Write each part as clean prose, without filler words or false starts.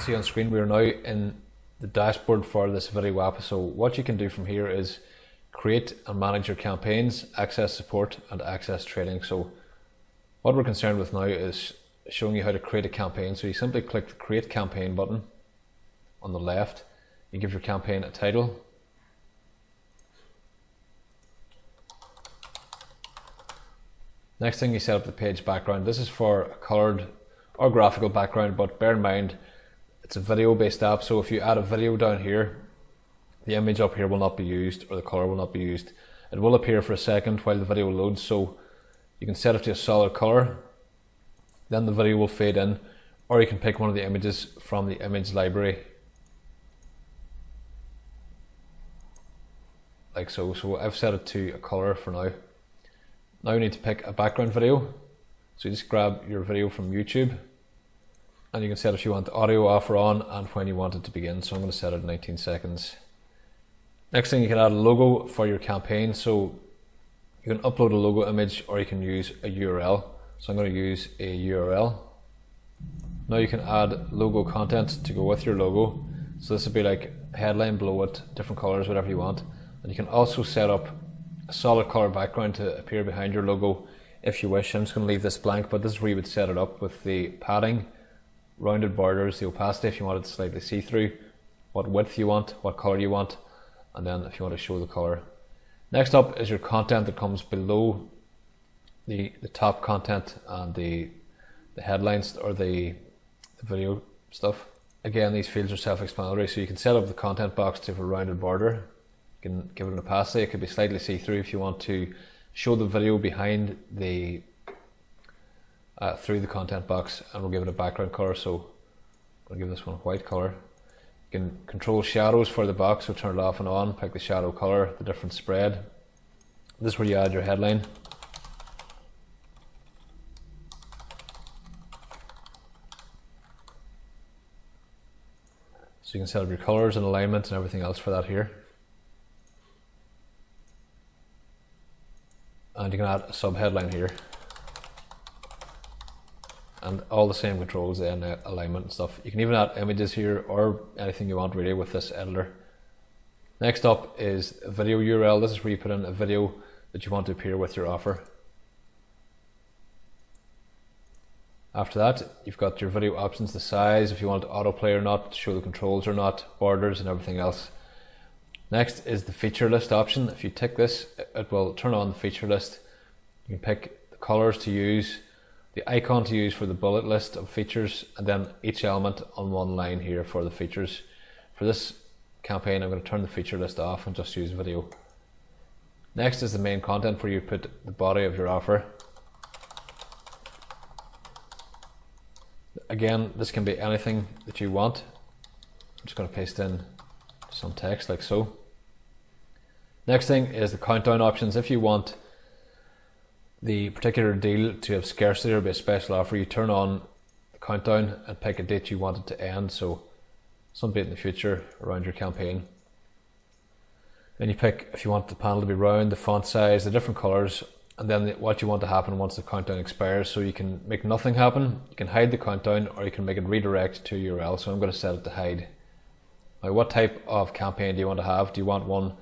see on screen, we are now in the dashboard for this video app. So what you can do from here is create and manage your campaigns, access support, and access trading. So what we're concerned with now is showing you how to create a campaign. So you simply click the create campaign button on the left. You give your campaign a title. Next thing, you set up the page background. This is for a colored or graphical background, but bear in mind it's a video based app, so if you add a video down here, the image up here will not be used, or the color will not be used. It will appear for a second while the video loads, so you can set it to a solid color, then the video will fade in, or you can pick one of the images from the image library, like so. So I've set it to a color for now. Now you need to pick a background video, so you just grab your video from YouTube, and you can set if you want the audio off or on and when you want it to begin. So I'm going to set it at 19 seconds. Next thing, you can add a logo for your campaign. So you can upload a logo image or you can use a URL. So I'm going to use a URL. Now you can add logo content to go with your logo. So this would be like a headline below it, different colors, whatever you want. And you can also set up a solid color background to appear behind your logo if you wish. I'm just going to leave this blank, but this is where you would set it up with the padding, rounded borders, the opacity if you want it slightly see-through, what width you want, what color you want, and then if you want to show the color. Next up is your content that comes below the top content and the headlines or the video stuff. Again, these fields are self-explanatory, so you can set up the content box to have a rounded border. You can give it an opacity. It could be slightly see-through if you want to show the video behind the through the content box, and we'll give it a background color. So I'll give this one a white color. You can control shadows for the box, so turn it off and on, pick the shadow color, the different spread. This is where you add your headline. So you can set up your colors and alignment and everything else for that here. And you can add a sub-headline here. And all the same controls and alignment and stuff. You can even add images here or anything you want really with this editor. Next up is a video URL. This is where you put in a video that you want to appear with your offer. After that, you've got your video options, the size, if you want autoplay or not, show the controls or not, borders and everything else. Next is the feature list option. If you tick this, it will turn on the feature list. You can pick the colors to use, the icon to use for the bullet list of features, and then each element on one line here for the features. For this campaign, I'm going to turn the feature list off and just use video. Next is the main content, where you put the body of your offer. Again, this can be anything that you want. I'm just going to paste in some text like so. Next thing is the countdown options. If you want the particular deal to have scarcity or be a special offer, you turn on the countdown and pick a date you want it to end, so some date in the future around your campaign. Then you pick if you want the panel to be round, the font size, the different colors, and then what you want to happen once the countdown expires. So you can make nothing happen, you can hide the countdown, or you can make it redirect to a URL. So I'm going to set it to hide. Now, what type of campaign do you want to have? Do you want one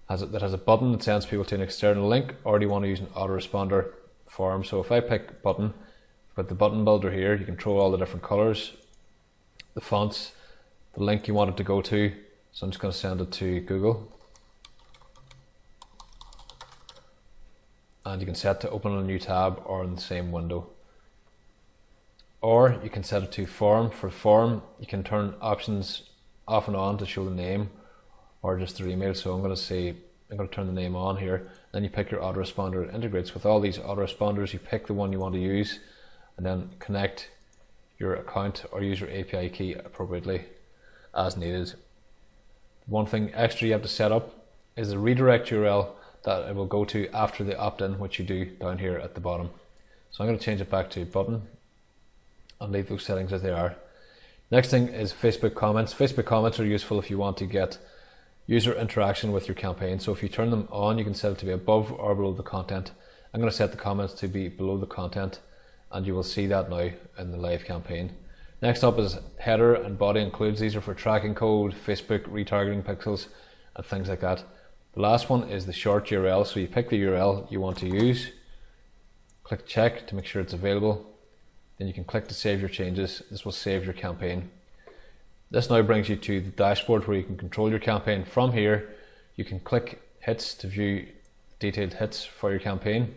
that has a button that sends people to an external link, or do you want to use an autoresponder form? So if I pick button, I've got the button builder here. You control all the different colors, the fonts, the link you want it to go to. So I'm just going to send it to Google. And you can set to open on a new tab or in the same window. Or you can set it to form. For form, you can turn options off and on to show the name or just their email. So I'm going to turn the name on here. Then you pick your autoresponder. It integrates with all these autoresponders. You pick the one you want to use and then connect your account or use your API key appropriately as needed. One thing extra you have to set up is the redirect URL that it will go to after the opt-in, which you do down here at the bottom. So I'm going to change it back to button and leave those settings as they are. Next thing is Facebook comments. Facebook comments are useful if you want to get user interaction with your campaign. So if you turn them on, you can set it to be above or below the content. I'm going to set the comments to be below the content, and you will see that now in the live campaign. Next up is header and body includes. These are for tracking code, Facebook, retargeting pixels, and things like that. The last one is the short URL. So you pick the URL you want to use, click check to make sure it's available. Then you can click to save your changes. This will save your campaign. This now brings you to the dashboard where you can control your campaign. From here, you can click hits to view detailed hits for your campaign.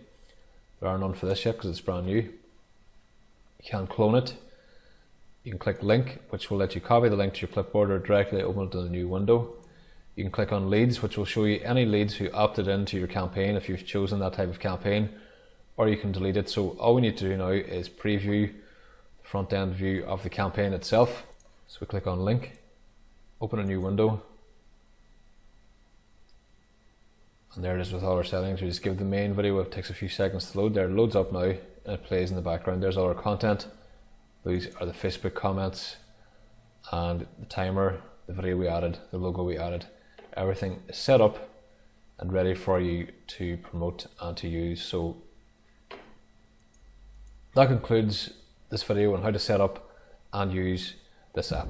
There are none for this yet because it's brand new. You can clone it. You can click link, which will let you copy the link to your clipboard or directly open it in a new window. You can click on leads, which will show you any leads who opted into your campaign if you've chosen that type of campaign, or you can delete it. So all we need to do now is preview the front end view of the campaign itself. So we click on link, open a new window, and there it is with all our settings. We just give the main video, it takes a few seconds to load. There, it loads up now and it plays in the background. There's all our content. These are the Facebook comments and the timer, the video we added, the logo we added. Everything is set up and ready for you to promote and to use. So that concludes this video on how to set up and use this app.